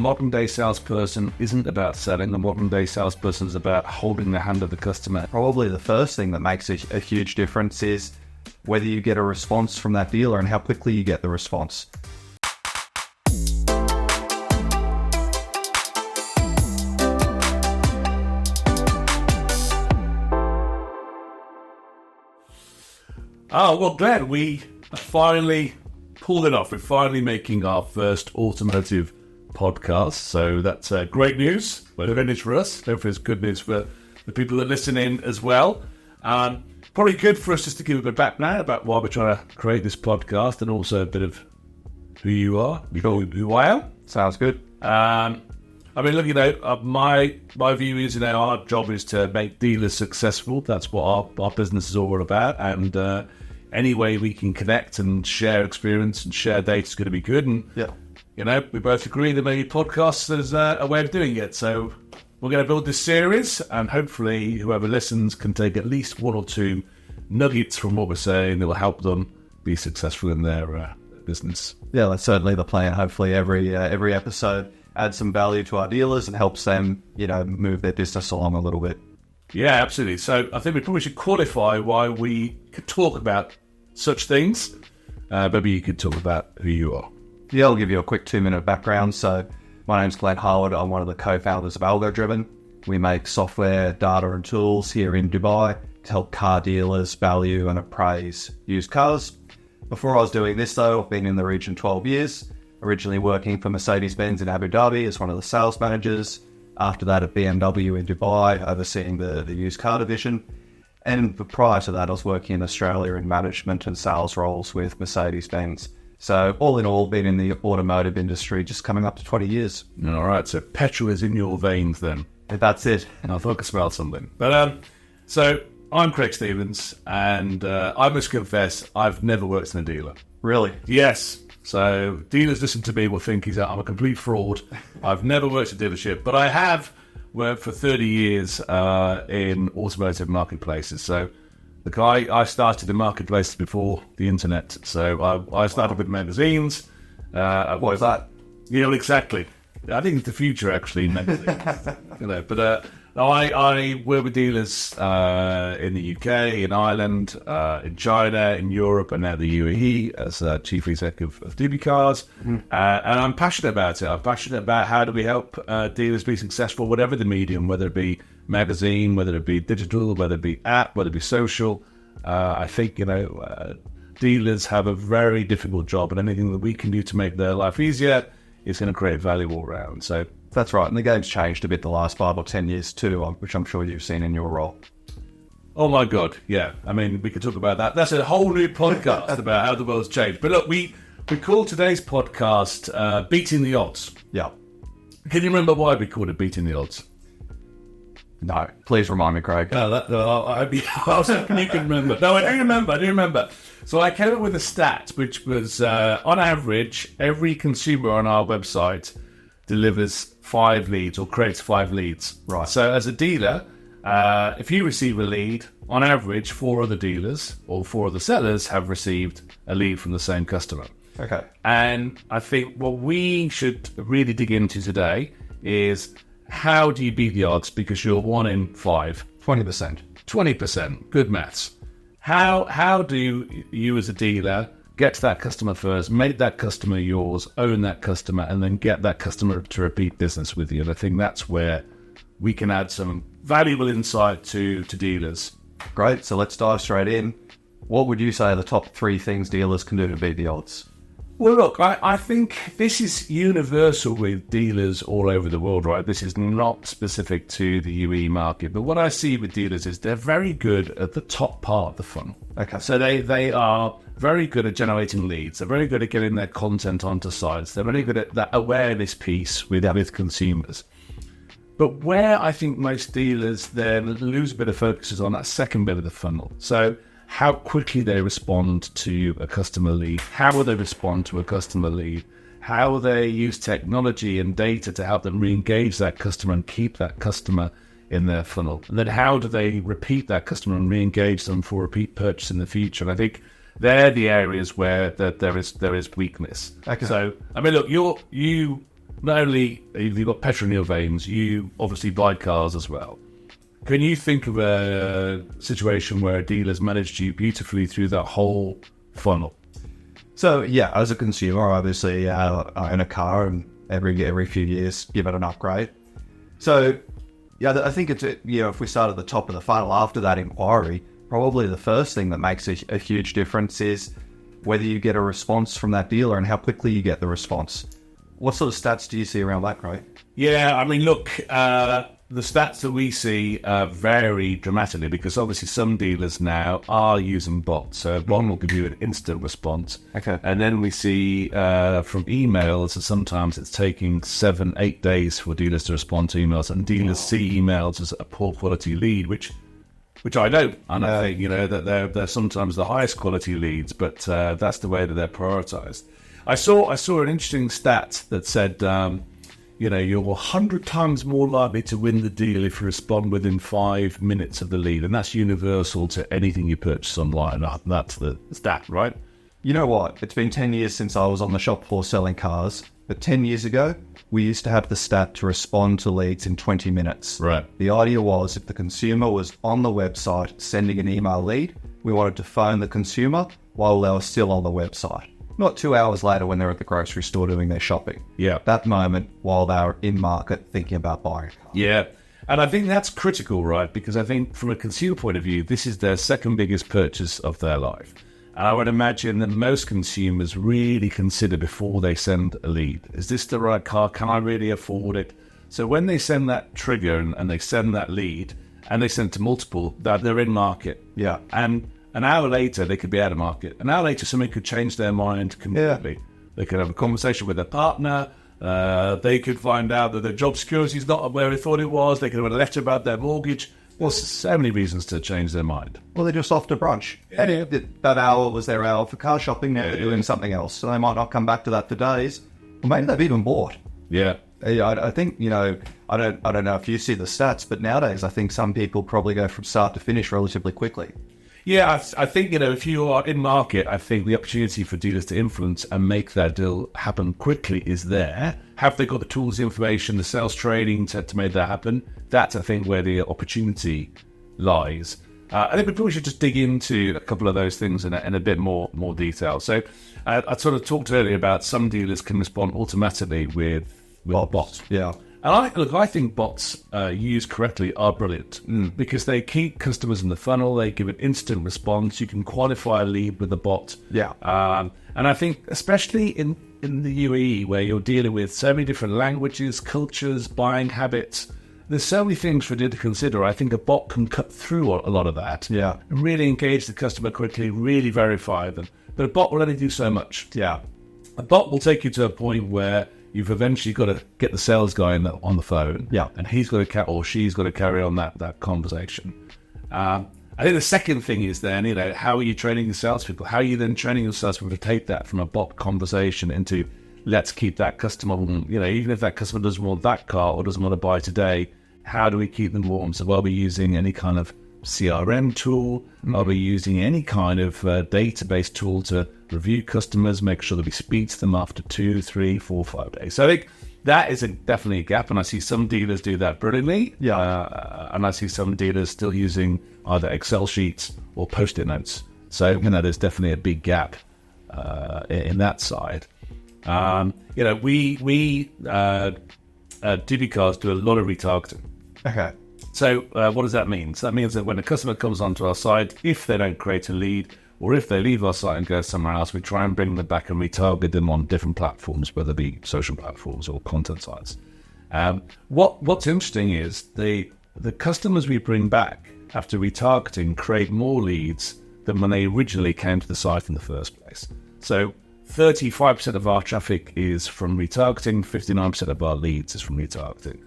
modern day salesperson isn't about selling. The modern day salesperson is about holding the hand of the customer. Probably the first thing that makes a huge difference is whether you get a response from that dealer and how quickly you get the response. Oh, well, Glenn, we finally pulled it off. We're finally making our first automotive podcast. So that's great news. Well, good news for us. Hopefully it's good news for the people that listen in as well. Probably good for us just to give a bit back now about why we're trying to create this podcast and also a bit of who you are, who I am. Sounds good. I mean, look, my view is, our job is to make dealers successful. That's what our business is all about. And any way we can connect and share experience and share data is going to be good. And, we both agree that maybe podcasts is a way of doing it. So we're going to build this series, and hopefully whoever listens can take at least one or two nuggets from what we're saying that will help them be successful in their business. Yeah, that's certainly the plan. Hopefully every episode adds some value to our dealers and helps them, move their business along a little bit. Yeah, absolutely. So I think we probably should qualify why we could talk about such things. Maybe you could talk about who you are. Yeah, I'll give you a quick 2-minute background. So my name's Glenn Harwood. I'm one of the co-founders of AlgoDriven. We make software, data and tools here in Dubai to help car dealers value and appraise used cars. Before I was doing this, though, I've been in the region 12 years, originally working for Mercedes-Benz in Abu Dhabi as one of the sales managers. After that at BMW in Dubai, overseeing the used car division. And prior to that, I was working in Australia in management and sales roles with Mercedes-Benz. So all in all, been in the automotive industry just coming up to 20 years. All right, so petrol is in your veins then. That's it. I thought I could smell something. But so I'm Craig Stevens, and I must confess, I've never worked in a dealer. Really? Yes. So dealers listen to me will think I'm a complete fraud. I've never worked at a dealership, but I have worked for 30 years in automotive marketplaces. So I started in marketplaces before the internet. So I started with magazines. What was that? Yeah, exactly. I think it's the future, actually, in magazines. But I work with dealers in the UK, in Ireland, in China, in Europe, and now the UAE as chief executive of DubiCars. And I'm passionate about it. I'm passionate about how do we help dealers be successful, whatever the medium, whether it be magazine, whether it be digital, whether it be app, whether it be social. I think, dealers have a very difficult job, and anything that we can do to make their life easier is going to create value all around. So that's right. And the game's changed a bit the last 5 or 10 years too, which I'm sure you've seen in your role. Oh my God. Yeah. I mean, we could talk about that. That's a whole new podcast about how the world's changed. But look, we call today's podcast Beating the Odds. Yeah. Can you remember why we called it Beating the Odds? No. Please remind me, Craig. I was hoping you can remember. No, I do remember. So I came up with a stat, which was, on average, every consumer on our website delivers 5 leads or creates 5 leads. Right. So as a dealer, if you receive a lead, on average, 4 other dealers or 4 other sellers have received a lead from the same customer. Okay. And I think what we should really dig into today is how do you beat the odds? Because you're 1 in 5. 20%. 20%. Good maths. How do you as a dealer get to that customer first, make that customer yours, own that customer, and then get that customer to repeat business with you? And I think that's where we can add some valuable insight to dealers. Great. So let's dive straight in. What would you say are the top 3 things dealers can do to beat the odds? Well, look, I think this is universal with dealers all over the world, right? This is not specific to the UE market. But what I see with dealers is they're very good at the top part of the funnel. Okay. So they are very good at generating leads. They're very good at getting their content onto sites. They're very good at that awareness piece with consumers. But where I think most dealers then lose a bit of focus is on that second bit of the funnel. So how quickly they respond to a customer lead, how will they respond to a customer lead, how will they use technology and data to help them re-engage that customer and keep that customer in their funnel, and then how do they repeat that customer and re-engage them for repeat purchase in the future. And I think they're the areas where there is weakness. Okay. So I mean, look, you not only have you got petrol in your veins, you obviously buy cars as well. Can you think of a situation where a dealer's managed you beautifully through that whole funnel? So yeah, as a consumer, obviously I own a car and every few years give it an upgrade. So yeah, I think it's, if we start at the top of the funnel after that inquiry, probably the first thing that makes a huge difference is whether you get a response from that dealer and how quickly you get the response. What sort of stats do you see around that, Craig? Yeah, I mean, look, the stats that we see vary dramatically because obviously some dealers now are using bots. So a bot will give you an instant response. Okay. And then we see from emails that sometimes it's taking 7-8 days for dealers to respond to emails, and dealers see emails as a poor quality lead, which I don't. And I think, that they're sometimes the highest quality leads, but that's the way that they're prioritized. I saw an interesting stat that said, you're 100 times more likely to win the deal if you respond within 5 minutes of the lead. And that's universal to anything you purchase online. That's the stat, right? You know what? It's been 10 years since I was on the shop floor selling cars. But 10 years ago, we used to have the stat to respond to leads in 20 minutes. Right. The idea was if the consumer was on the website sending an email lead, we wanted to phone the consumer while they were still on the website. Not 2 hours later when they're at the grocery store doing their shopping. Yeah. That moment while they were in market thinking about buying a car. Yeah. And I think that's critical, right? Because I think from a consumer point of view, this is their second biggest purchase of their life. And I would imagine that most consumers really consider before they send a lead. Is this the right car? Can I really afford it? So when they send that trigger and they send that lead and they send to multiple, that they're in market. Yeah. And an hour later, they could be out of market. An hour later, somebody could change their mind completely. Yeah. They could have a conversation with their partner. They could find out that their job security is not where they thought it was. They could have a letter about their mortgage. Well, so many reasons to change their mind. Well, they're just off to brunch. Yeah. That hour was their hour for car shopping. Now they're doing something else. So they might not come back to that for days. Or maybe they've even bought. Yeah. I think, I don't know if you see the stats, but nowadays I think some people probably go from start to finish relatively quickly. Yeah, I think, if you are in market, I think the opportunity for dealers to influence and make that deal happen quickly is there. Have they got the tools, the information, the sales training to make that happen? That's, I think, where the opportunity lies. I think we probably should just dig into a couple of those things in a bit more detail. So I sort of talked earlier about some dealers can respond automatically with bots. Yeah. And I think bots used correctly are brilliant because they keep customers in the funnel. They give an instant response. You can qualify a lead with a bot. Yeah. And I think especially in the UAE where you're dealing with so many different languages, cultures, buying habits, there's so many things for you to consider. I think a bot can cut through a lot of that. Yeah. And really engage the customer quickly, really verify them. But a bot will only do so much. Yeah. A bot will take you to a point where you've eventually got to get the sales guy on the phone. Yeah. And he's got to, or she's got to carry on that conversation. I think the second thing is then, how are you training the salespeople? How are you then training your salespeople to take that from a bot conversation into, let's keep that customer, even if that customer doesn't want that car or doesn't want to buy today, how do we keep them warm? So are we using any kind of CRM tool? Are we using any kind of database tool to review customers, make sure that we speak to them after 2, 3, 4, 5 days? So I think that is definitely a gap, and I see some dealers do that brilliantly. Yeah. And I see some dealers still using either Excel sheets or Post-it notes. So there's definitely a big gap in that side. We DubiCars do a lot of retargeting. Okay. So what does that mean? So that means that when a customer comes onto our site, if they don't create a lead, or if they leave our site and go somewhere else, we try and bring them back and retarget them on different platforms, whether it be social platforms or content sites. What's interesting is the customers we bring back after retargeting create more leads than when they originally came to the site in the first place. So 35% of our traffic is from retargeting, 59% of our leads is from retargeting.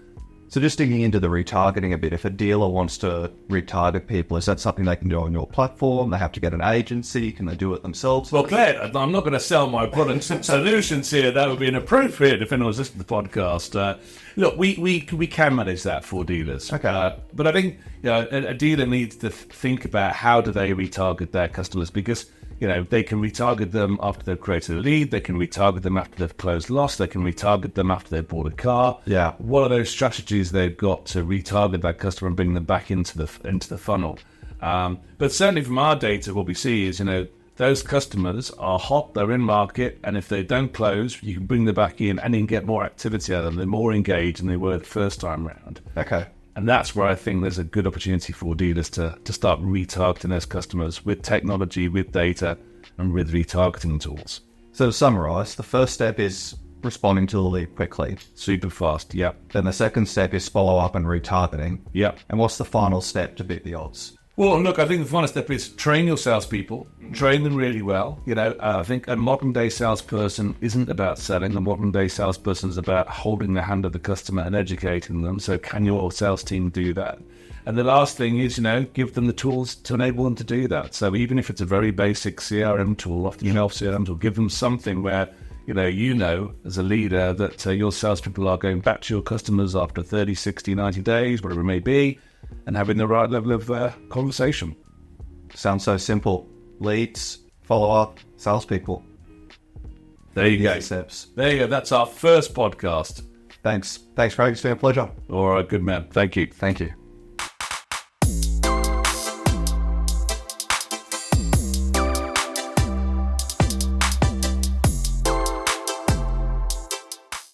So just digging into the retargeting a bit, if a dealer wants to retarget people, is that something they can do on your platform? They have to get an agency? Can they do it themselves? Well, Claire, I'm not going to sell my products and solutions here. That would be inappropriate if anyone's listening to the podcast. Look, we can manage that for dealers. Okay. But I think a dealer needs to think about how do they retarget their customers, because They can retarget them after they've created a lead. They can retarget them after they've closed loss. They can retarget them after they've bought a car. Yeah. What are those strategies they've got to retarget that customer and bring them back into the funnel? But certainly from our data, what we see is, those customers are hot, they're in market, and if they don't close, you can bring them back in and then get more activity out of them. They're more engaged than they were the first time around. Okay. And that's where I think there's a good opportunity for dealers to start retargeting those customers with technology, with data, and with retargeting tools. So to summarize, the first step is responding to the lead quickly. Super fast, yep. Then the second step is follow up and retargeting. Yep. And what's the final step to beat the odds? Well, look, I think the final step is train your salespeople, train them really well. I think a modern day salesperson isn't about selling. A modern day salesperson is about holding the hand of the customer and educating them. So can your sales team do that? And the last thing is, give them the tools to enable them to do that. So even if it's a very basic CRM tool, off-the-shelf CRM tool, give them something where, as a leader that your salespeople are going back to your customers after 30, 60, 90 days, whatever it may be, and having the right level of conversation. Sounds so simple. Leads, follow-up, salespeople. There you go. Steps. There you go. That's our first podcast. Thanks, Craig. It's been a pleasure. All right, good man. Thank you. Thank you.